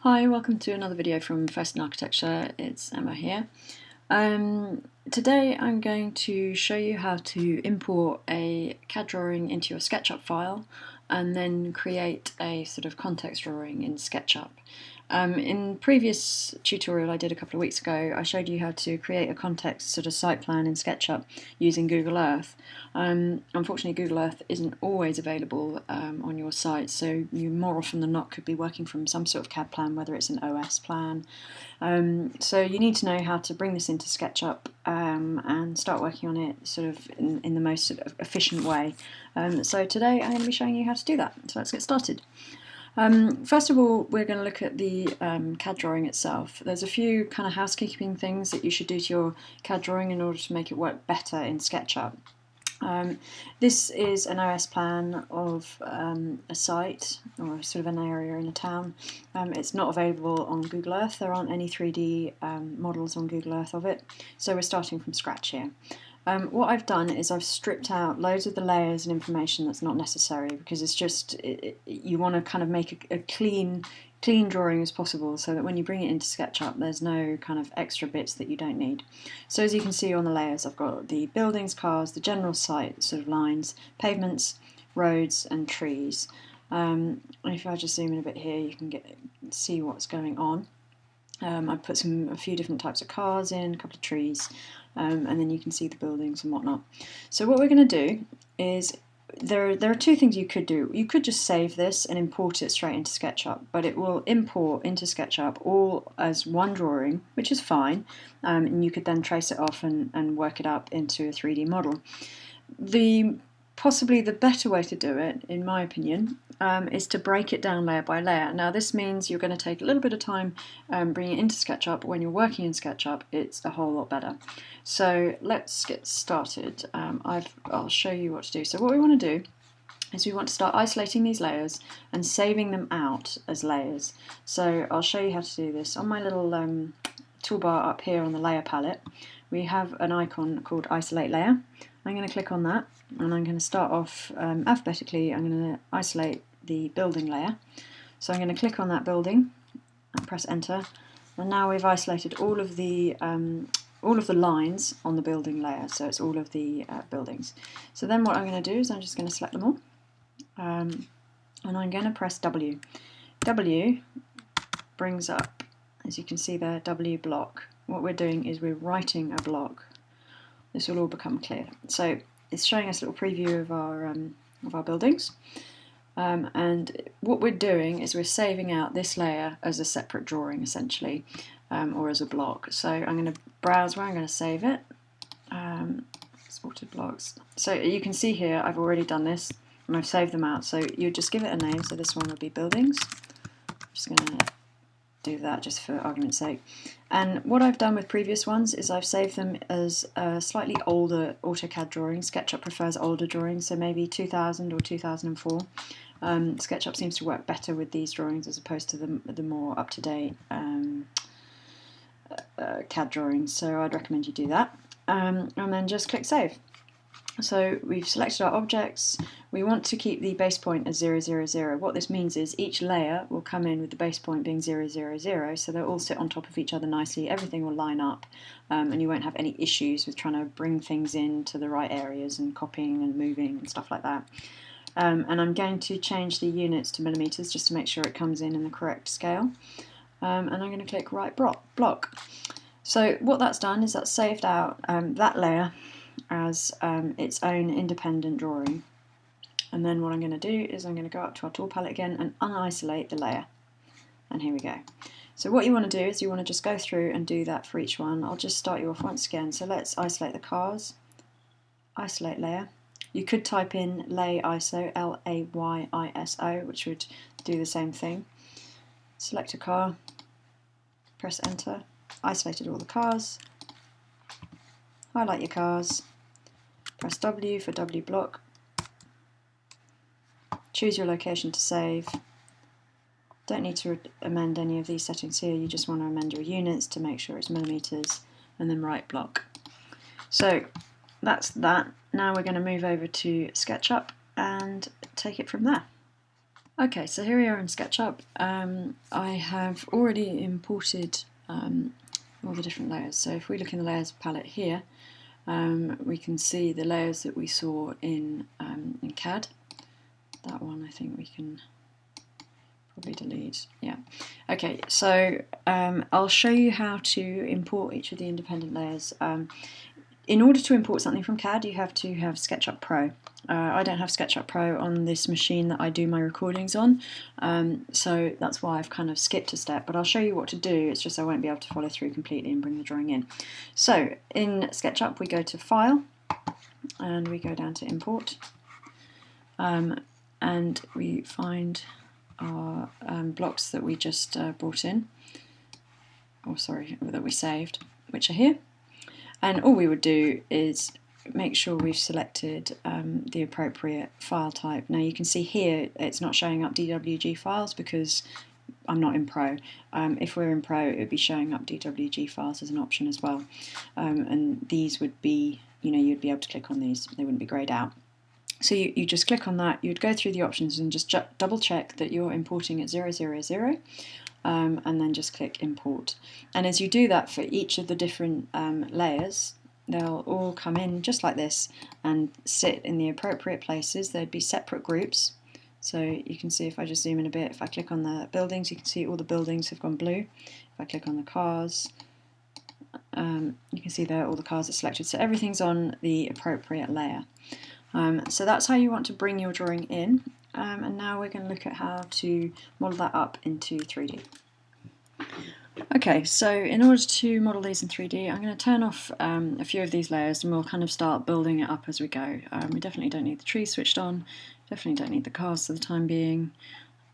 Hi, welcome to another video from First in Architecture. It's Emma here. Today I'm going to show you how to import a CAD drawing into your Sketchup file and then create a sort of context drawing in Sketchup. In previous tutorial I did a couple of weeks ago, I showed you how to create a context sort of site plan in SketchUp using Google Earth. Unfortunately, Google Earth isn't always available on your site, so you more often than not could be working from some sort of CAD plan, whether it's an OS plan. So you need to know how to bring this into SketchUp and start working on it sort of in the most sort of efficient way. So today I'm going to be showing you how to do that. So let's get started. First of all, we're going to look at the CAD drawing itself. There's a few kind of housekeeping things that you should do to your CAD drawing in order to make it work better in SketchUp. This is an OS plan of a site or sort of an area in a town. It's not available on Google Earth. There aren't any 3D models on Google Earth of it, so we're starting from scratch here. What I've done is I've stripped out loads of the layers and information that's not necessary, because it's just you want to kind of make a clean drawing as possible, so that when you bring it into SketchUp there's no kind of extra bits that you don't need. So as you can see on the layers, I've got the buildings, cars, the general site sort of lines, pavements, roads and trees. If I just zoom in a bit here, you can see what's going on. I've put a few different types of cars in, a couple of trees, and then you can see the buildings and whatnot. So what we're going to do is, there are two things you could do. You could just save this and import it straight into SketchUp, but it will import into SketchUp all as one drawing, which is fine, and you could then trace it off and work it up into a 3D model. Possibly the better way to do it, in my opinion, is to break it down layer by layer. Now this means you're going to take a little bit of time bringing it into SketchUp. When you're working in SketchUp, it's a whole lot better. So let's get started. I'll show you what to do. So what we want to do is we want to start isolating these layers and saving them out as layers. So I'll show you how to do this. On my little toolbar up here on the layer palette, we have an icon called Isolate Layer. I'm going to click on that, and I'm going to start off alphabetically. I'm going to isolate the building layer. So I'm going to click on that building and press enter, and now we've isolated all of the lines on the building layer, so it's all of the buildings. So then what I'm going to do is I'm just going to select them all, and I'm going to press W. W brings up, as you can see there, W block. What we're doing is we're writing a block. This will all become clear. So it's showing us a little preview of our buildings, and what we're doing is we're saving out this layer as a separate drawing, essentially, or as a block. So I'm going to browse where I'm going to save it. Exported blocks. So you can see here I've already done this and I've saved them out. So you just give it a name. So this one will be buildings. I'm just going to do that just for argument's sake. And what I've done with previous ones is I've saved them as slightly older AutoCAD drawings. SketchUp prefers older drawings, so maybe 2000 or 2004. SketchUp seems to work better with these drawings as opposed to the more up-to-date CAD drawings, so I'd recommend you do that. And then just click Save. So we've selected our objects. We want to keep the base point as 0, 0, 0. What this means is each layer will come in with the base point being 0, 0, 0, so they'll all sit on top of each other nicely. Everything will line up, and you won't have any issues with trying to bring things into the right areas and copying and moving and stuff like that. And I'm going to change the units to millimeters just to make sure it comes in the correct scale. And I'm going to click Right Block. So what that's done is that's saved out that layer as its own independent drawing. And then what I'm going to do is I'm going to go up to our tool palette again and unisolate the layer. And here we go. So what you want to do is you want to just go through and do that for each one. I'll just start you off once again. So let's isolate the cars. Isolate layer. You could type in lay ISO, L-A-Y-I-S-O, which would do the same thing. Select a car, press enter. Isolated all the cars. Highlight your cars. Press W for W block. Choose your location to save. Don't need to amend any of these settings here, you just want to amend your units to make sure it's millimeters, and then right block. So that's that. Now we're going to move over to SketchUp and take it from there. Okay, so here we are in SketchUp. I have already imported all the different layers. So if we look in the layers palette here, we can see the layers that we saw in CAD. That one I think we can probably delete. Yeah. Okay, so I'll show you how to import each of the independent layers. In order to import something from CAD, you have to have SketchUp Pro. I don't have SketchUp Pro on this machine that I do my recordings on, so that's why I've kind of skipped a step, but I'll show you what to do. It's just I won't be able to follow through completely and bring the drawing in. So in SketchUp we go to File and we go down to Import, and we find our blocks that we just brought in, or sorry, that we saved, which are here. And all we would do is make sure we've selected the appropriate file type. Now you can see here it's not showing up DWG files because I'm not in Pro. If we're in Pro, it would be showing up DWG files as an option as well. And these would be, you'd be able to click on these, they wouldn't be grayed out. So you just click on that, you'd go through the options and just double check that you're importing at 000. And then just click import. And as you do that for each of the different layers, they'll all come in just like this and sit in the appropriate places. They'd be separate groups. So you can see if I just zoom in a bit, if I click on the buildings, you can see all the buildings have gone blue. If I click on the cars, you can see there all the cars are selected. So everything's on the appropriate layer. So that's how you want to bring your drawing in. And now we're going to look at how to model that up into 3D. Okay, so in order to model these in 3D, I'm going to turn off a few of these layers and we'll kind of start building it up as we go. We definitely don't need the trees switched on, definitely don't need the cars for the time being.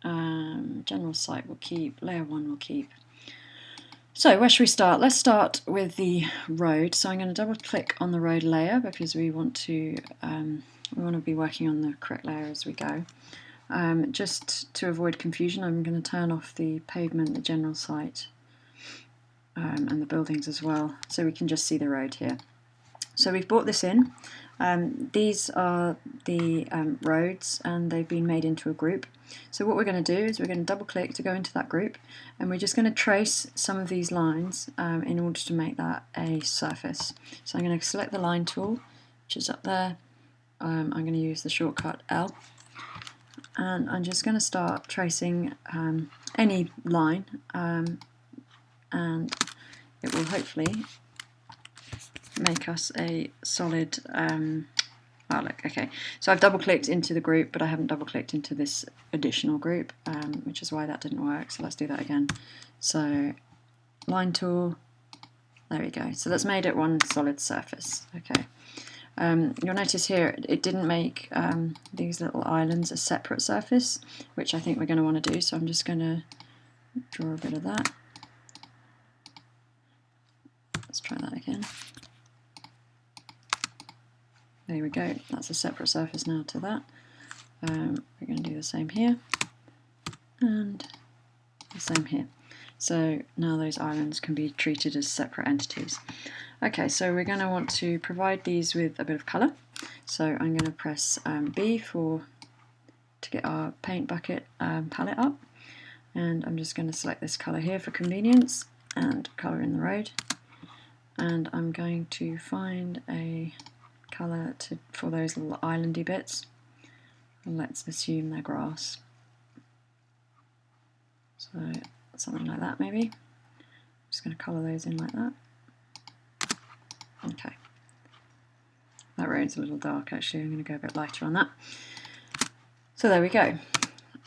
General site we'll keep, layer 1 we'll keep. So where should we start? Let's start with the road. So I'm going to double click on the road layer because we want to be working on the correct layer as we go. Just to avoid confusion, I'm going to turn off the pavement, the general site, and the buildings as well, so we can just see the road here. So we've brought this in. These are the roads, and they've been made into a group. So what we're going to do is we're going to double click to go into that group, and we're just going to trace some of these lines in order to make that a surface. So I'm going to select the line tool, which is up there. I'm going to use the shortcut L, and I'm just going to start tracing any line, and it will hopefully make us a solid, oh look, okay, so I've double clicked into the group but I haven't double clicked into this additional group, which is why that didn't work, so let's do that again. So line tool, there we go, so that's made it one solid surface. Okay. You'll notice here it didn't make these little islands a separate surface, which I think we're going to want to do, so I'm just going to draw a bit of that. Let's try that again. There we go, that's a separate surface now to that. We're going to do the same here, and the same here. So now those islands can be treated as separate entities. Okay, so we're going to want to provide these with a bit of colour. So I'm going to press B to get our paint bucket palette up, and I'm just going to select this colour here for convenience and colour in the road, and I'm going to find a colour for those little islandy bits, and let's assume they're grass. So something like that maybe. I'm just going to colour those in like that. Okay, that road's a little dark actually, I'm going to go a bit lighter on that. So there we go.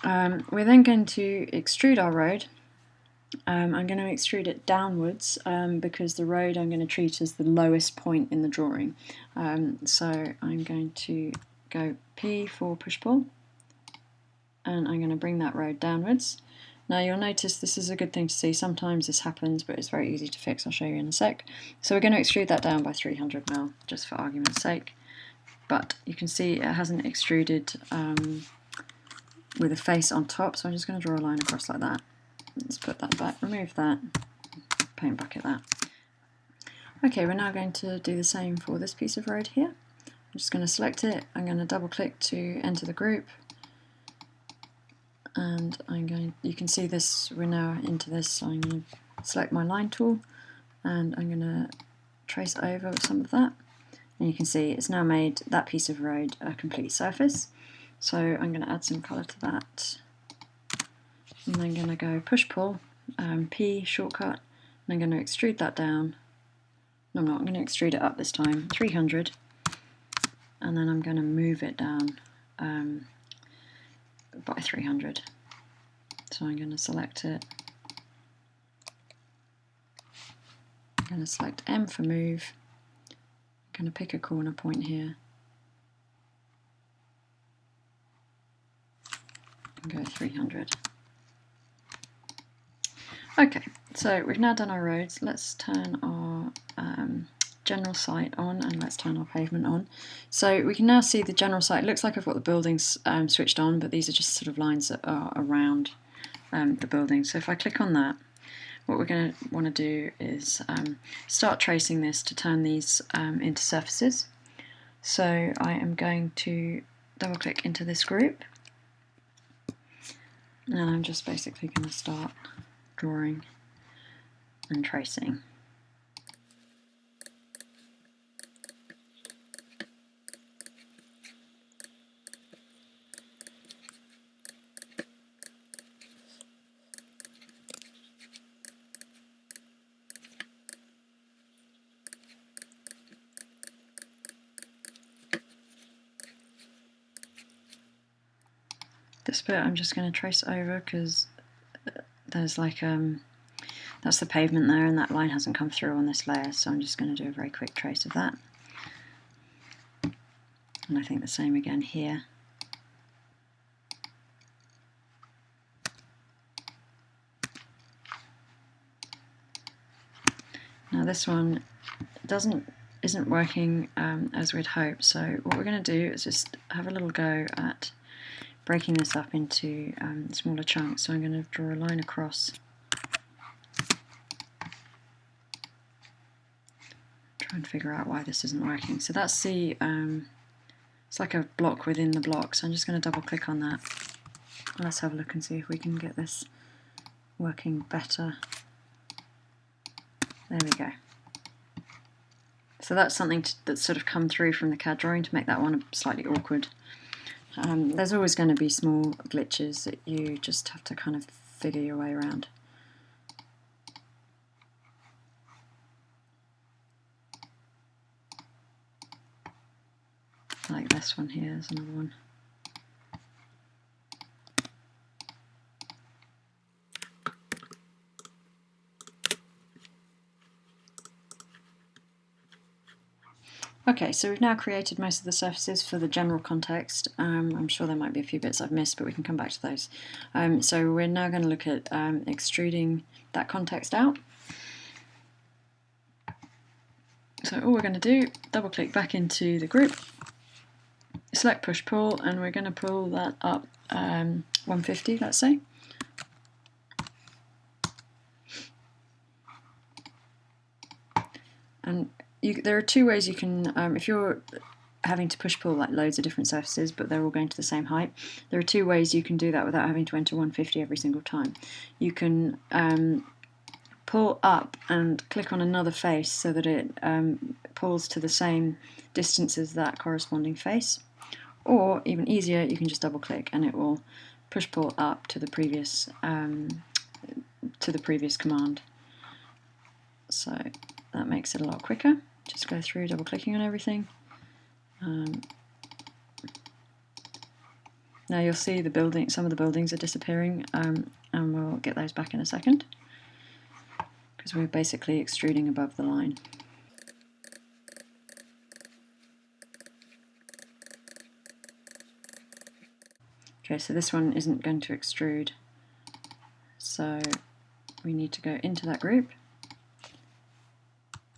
We're then going to extrude our road. I'm going to extrude it downwards because the road I'm going to treat as the lowest point in the drawing. So I'm going to go P for push-pull, and I'm going to bring that road downwards. Now you'll notice this is a good thing to see. Sometimes this happens, but it's very easy to fix. I'll show you in a sec. So we're going to extrude that down by 300 mil, just for argument's sake. But you can see it hasn't extruded with a face on top, so I'm just going to draw a line across like that. Let's put that back, remove that, paint bucket that. Okay, we're now going to do the same for this piece of road here. I'm just going to select it, I'm going to double click to enter the group, and you can see this, we're now into this, so I'm going to select my line tool and I'm going to trace over with some of that, and you can see it's now made that piece of road a complete surface. So I'm going to add some colour to that, and I'm going to go push pull, P shortcut, and I'm going to extrude that down. No, I'm not, I'm going to extrude it up this time, 300, and then I'm going to move it down by 300. So I'm going to select it. I'm going to select M for move. I'm going to pick a corner point here and go 300. Okay, so we've now done our roads. Let's turn our general site on, and let's turn our pavement on. So we can now see the general site. It looks like I've got the buildings switched on, but these are just sort of lines that are around the building. So if I click on that, what we're going to want to do is start tracing this to turn these into surfaces. So I am going to double click into this group, and I'm just basically going to start drawing and tracing. This bit I'm just going to trace over because there's like that's the pavement there, and that line hasn't come through on this layer, so I'm just going to do a very quick trace of that. And I think the same again here. Now this one isn't working as we'd hope, so what we're going to do is just have a little go at breaking this up into smaller chunks. So I'm going to draw a line across, try and figure out why this isn't working. So that's the it's like a block within the block, so I'm just going to double click on that. Let's have a look and see if we can get this working better. There we go. So that's something that's sort of come through from the CAD drawing to make that one slightly awkward. There's always going to be small glitches that you just have to kind of figure your way around. Like this one here is another one. Okay, so we've now created most of the surfaces for the general context. I'm sure there might be a few bits I've missed, but we can come back to those. So we're now going to look at extruding that context out. So all we're going to do, double click back into the group, select push pull, and we're going to pull that up 150, let's say. And there are two ways you can, if you're having to push pull like loads of different surfaces but they're all going to the same height, there are two ways you can do that without having to enter 150 every single time. You can pull up and click on another face so that it pulls to the same distance as that corresponding face, or even easier, you can just double click and it will push pull up to the previous command. So that makes it a lot quicker. Just go through double clicking on everything. Now you'll see some of the buildings are disappearing, and we'll get those back in a second because we're basically extruding above the line. Okay, so this one isn't going to extrude, so we need to go into that group,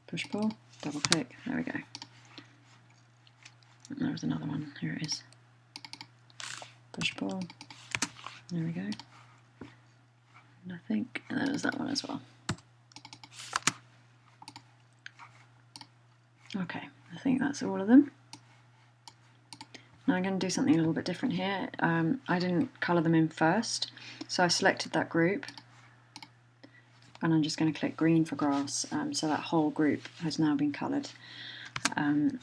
push pull, double click, there we go. And there was another one, here it is. Push pull, there we go. And I think there's that one as well. Okay, I think that's all of them. Now I'm going to do something a little bit different here. I didn't colour them in first, so I selected that group and I'm just going to click green for grass, so that whole group has now been coloured in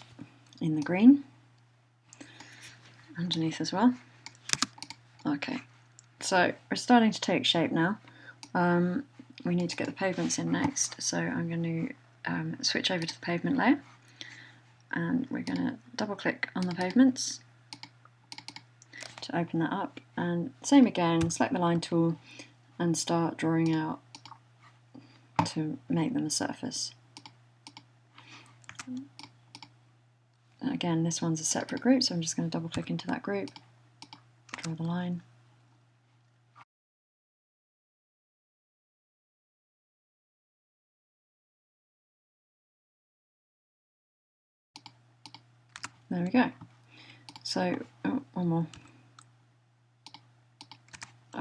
the green, underneath as well. Okay, so we're starting to take shape now. We need to get the pavements in next, so I'm going to switch over to the pavement layer, and we're going to double click on the pavements to open that up, and same again, select the line tool and start drawing out to make them a surface. Again, this one's a separate group, so I'm just going to double click into that group, draw the line. There we go. So, oh, one more.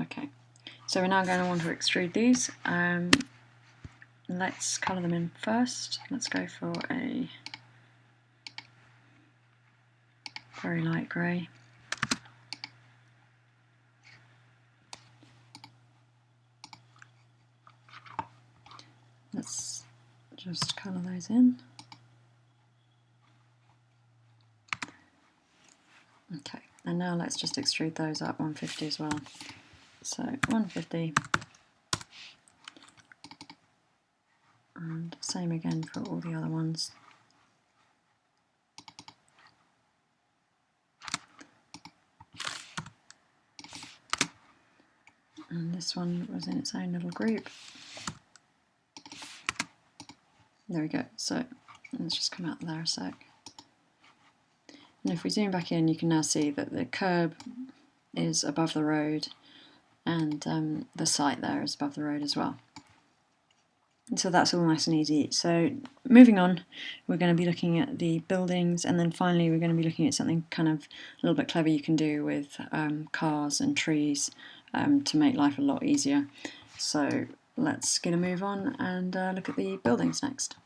Okay, so we're now going to want to extrude these. Let's colour them in first. Let's go for a very light grey. Let's just colour those in. Okay, and now let's just extrude those up 150 as well. So 150, and same again for all the other ones. And this one was in its own little group. There we go. So let's just come out there a sec. And if we zoom back in, you can now see that the curb is above the road, and the site there is above the road as well. And so that's all nice and easy. So moving on, we're going to be looking at the buildings, and then finally we're going to be looking at something kind of a little bit clever you can do with cars and trees to make life a lot easier. So let's get a move on and look at the buildings next.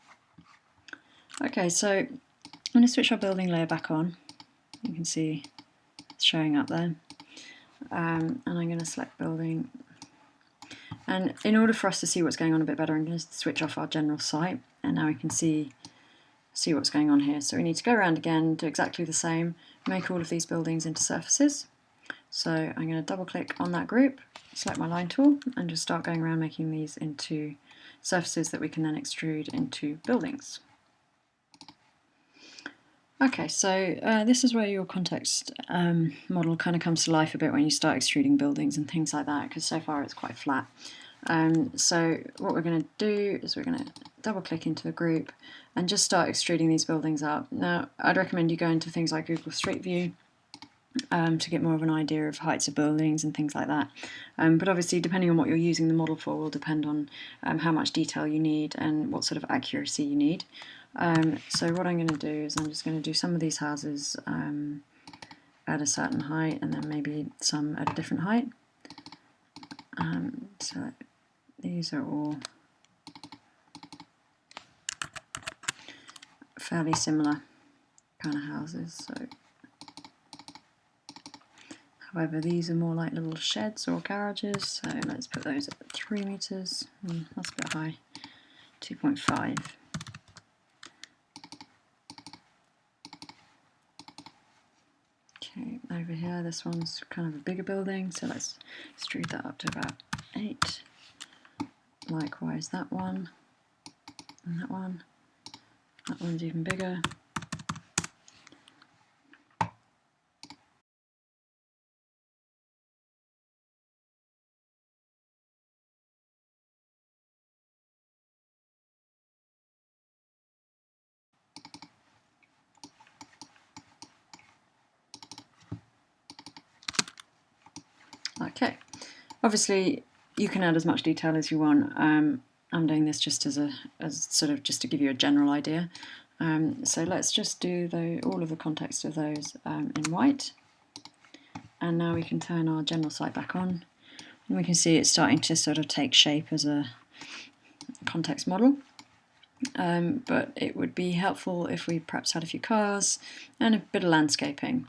Okay, so I'm going to switch our building layer back on. You can see it's showing up there. And I'm going to select building. And in order for us to see what's going on a bit better, I'm going to switch off our general site, and now we can see what's going on here. So we need to go around again, do exactly the same, make all of these buildings into surfaces. So I'm going to double click on that group, select my line tool, and just start going around making these into surfaces that we can then extrude into buildings. Okay, so this is where your context model kind of comes to life a bit when you start extruding buildings and things like that, because so far it's quite flat. So what we're going to do is we're going to double click into the group and just start extruding these buildings up. Now, I'd recommend you go into things like Google Street View to get more of an idea of heights of buildings and things like that. But obviously, depending on what you're using the model for will depend on how much detail you need and what sort of accuracy you need. So what I'm going to do is I'm just going to do some of these houses at a certain height, and then maybe some at a different height. So these are all fairly similar kind of houses. So, however, these are more like little sheds or garages, so let's put those at 3 meters. That's a bit high. 2.5. Okay, over here, this one's kind of a bigger building, so let's extrude that up to about 8. Likewise, that one, and that one. That one's even bigger. Okay, obviously you can add as much detail as you want. I'm doing this just as sort of just to give you a general idea. So let's just do all of the context of those in white. And now we can turn our general site back on, and we can see it's starting to sort of take shape as a context model. But it would be helpful if we perhaps had a few cars and a bit of landscaping.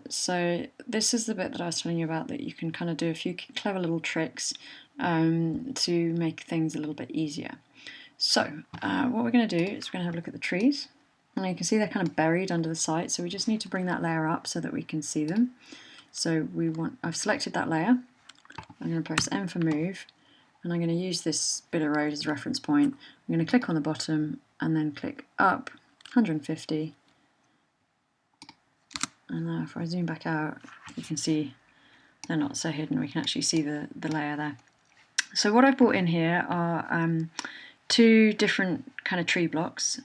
So this is the bit that I was telling you about, that you can kind of do a few clever little tricks to make things a little bit easier. So what we're going to do is we're going to have a look at the trees. And you can see they're kind of buried under the site, so we just need to bring that layer up so that we can see them. So I've selected that layer. I'm going to press M for move, and I'm going to use this bit of road as a reference point. I'm going to click on the bottom and then click up 150. And now if I zoom back out, you can see they're not so hidden. We can actually see the layer there. So what I've brought in here are two different kind of tree blocks.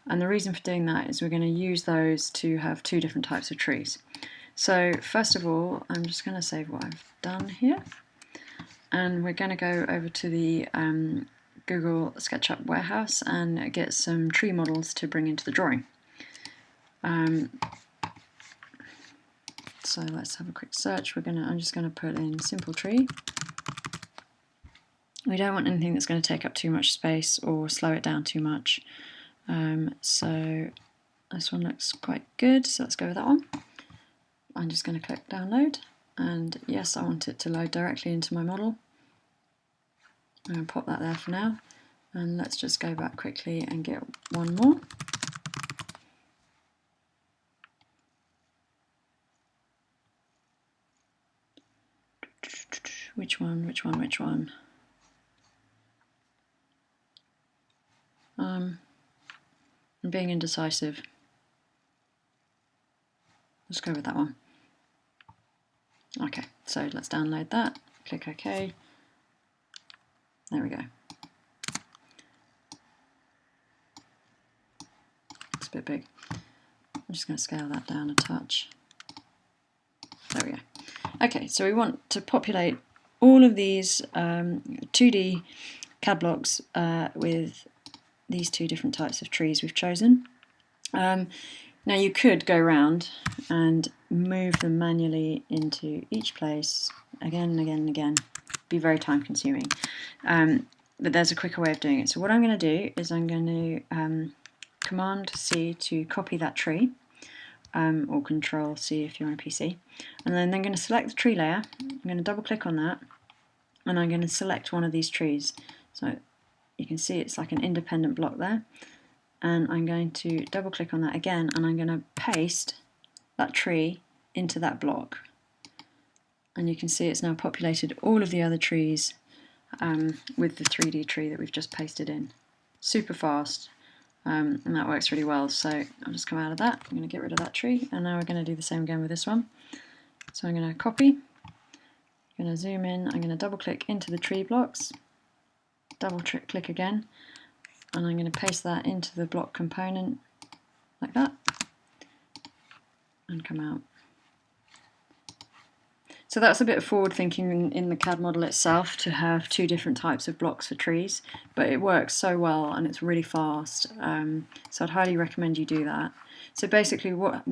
And the reason for doing that is we're going to use those to have two different types of trees. So first of all, I'm just going to save what I've done here. And we're going to go over to the Google SketchUp warehouse and get some tree models to bring into the drawing. So let's have a quick search. I'm just going to put in simple tree. We don't want anything that's going to take up too much space or slow it down too much. So this one looks quite good, so let's go with that one. I'm just going to click download, and yes, I want it to load directly into my model. I'm going to pop that there for now, and let's just go back quickly and get one more. Which one? I'm being indecisive. Let's go with that one. Okay, so let's download that, click OK. There we go. It's a bit big. I'm just going to scale that down a touch. There we go. Okay, so we want to populate all of these 2D CAD blocks with these two different types of trees we've chosen. Now you could go around and move them manually into each place again and again and again. It'd be very time consuming. But there's a quicker way of doing it. So what I'm going to do is I'm going to Command C to copy that tree, or Control C if you're on a PC. And then I'm going to select the tree layer. I'm going to double click on that, and I'm going to select one of these trees. So you can see it's like an independent block there. And I'm going to double click on that again, and I'm going to paste that tree into that block. And you can see it's now populated all of the other trees with the 3D tree that we've just pasted in. Super fast, and that works really well. So I'll just come out of that. I'm going to get rid of that tree, and now we're going to do the same again with this one. So I'm going to copy, I'm going to zoom in, I'm going to double click into the tree blocks, double click again, and I'm going to paste that into the block component like that and come out. So that's a bit of forward thinking in the CAD model itself to have two different types of blocks for trees, but it works so well and it's really fast, so I'd highly recommend you do that. So basically what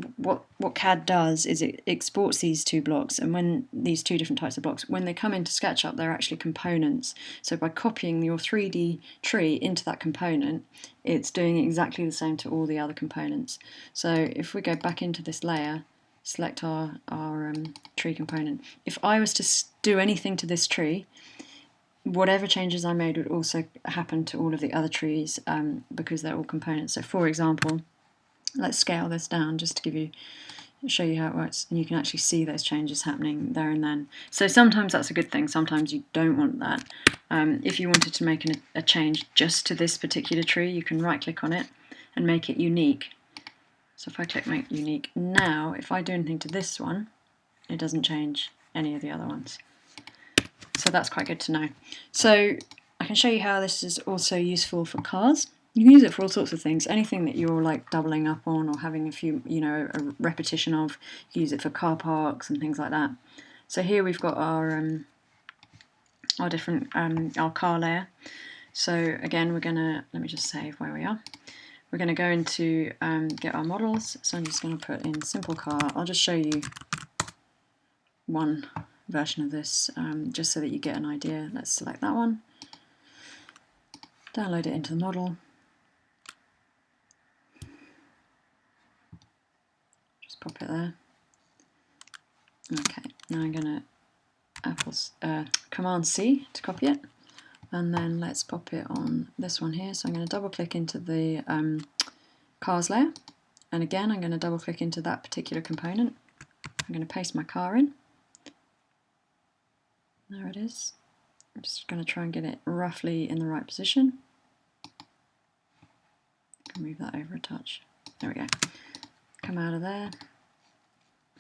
CAD does is it exports these two blocks, and when these two different types of blocks, when they come into SketchUp, they're actually components. So by copying your 3D tree into that component, it's doing exactly the same to all the other components. So if we go back into this layer, select our tree component. If I was to do anything to this tree, whatever changes I made would also happen to all of the other trees because they're all components. So for example, let's scale this down just to show you how it works, and you can actually see those changes happening there and then. So sometimes that's a good thing, sometimes you don't want that. If you wanted to make a change just to this particular tree, you can right click on it and make it unique. So if I click make unique, now if I do anything to this one, it doesn't change any of the other ones. So that's quite good to know. So I can show you how this is also useful for cars. You can use it for all sorts of things. Anything that you're like doubling up on or having a few, a repetition of, you use it for car parks and things like that. So here we've got our different our car layer. So again, we're gonna, let me just save where we are. We're going to go into get our models, so I'm just going to put in simple car. I'll just show you one version of this just so that you get an idea. Let's select that one, download it into the model, just pop it there. Okay, now I'm going to Command C to copy it, and then let's pop it on this one here. So I'm going to double click into the cars layer, and again I'm going to double click into that particular component. I'm going to paste my car in. There it is. I'm just going to try and get it roughly in the right position. Move that over a touch. There we go. Come out of there.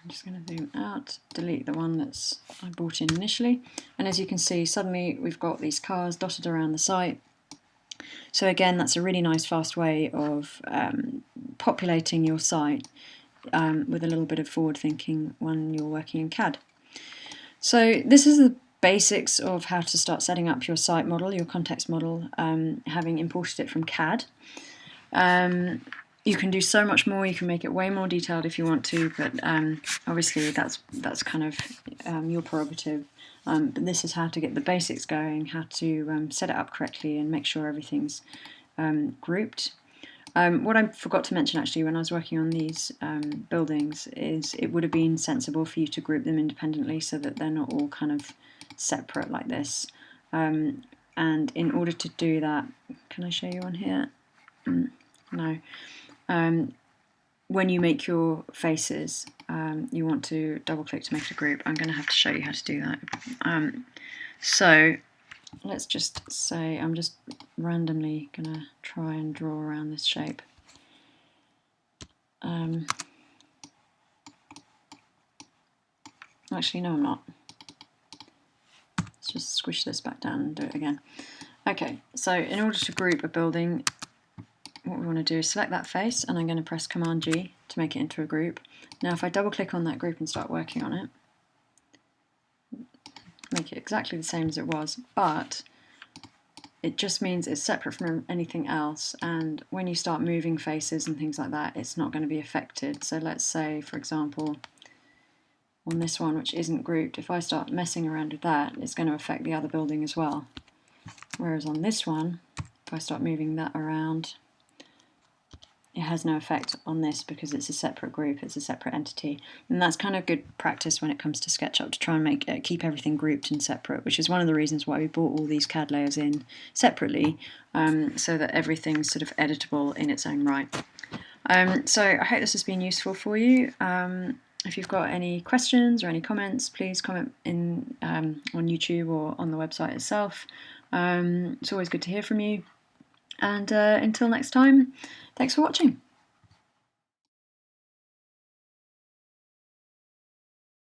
I'm just going to zoom out, delete the one that's I brought in initially, and as you can see, suddenly we've got these cars dotted around the site. So again, that's a really nice fast way of populating your site with a little bit of forward thinking when you're working in CAD. So this is the basics of how to start setting up your site model, your context model, having imported it from CAD. You can do so much more. You can make it way more detailed if you want to, but obviously that's kind of your prerogative. But this is how to get the basics going, how to set it up correctly and make sure everything's grouped. What I forgot to mention actually when I was working on these buildings is it would have been sensible for you to group them independently so that they're not all kind of separate like this. And in order to do that, can I show you on here? No. When you make your faces, you want to double click to make it a group. I'm going to have to show you how to do that. So let's just say I'm just randomly going to try and draw around this shape. Actually, no, I'm not. Let's just squish this back down and do it again. Okay, so in order to group a building, what we want to do is select that face, and I'm going to press Command G to make it into a group. Now if I double click on that group and start working on it, make it exactly the same as it was, but it just means it's separate from anything else, and when you start moving faces and things like that, it's not going to be affected. So let's say, for example, on this one which isn't grouped, if I start messing around with that, it's going to affect the other building as well. Whereas on this one, if I start moving that around, it has no effect on this because it's a separate group, it's a separate entity. And that's kind of good practice when it comes to SketchUp, to try and keep everything grouped and separate, which is one of the reasons why we brought all these CAD layers in separately, so that everything's sort of editable in its own right. So I hope this has been useful for you. If you've got any questions or any comments, please comment in on YouTube or on the website itself. It's always good to hear from you. And until next time, thanks for watching.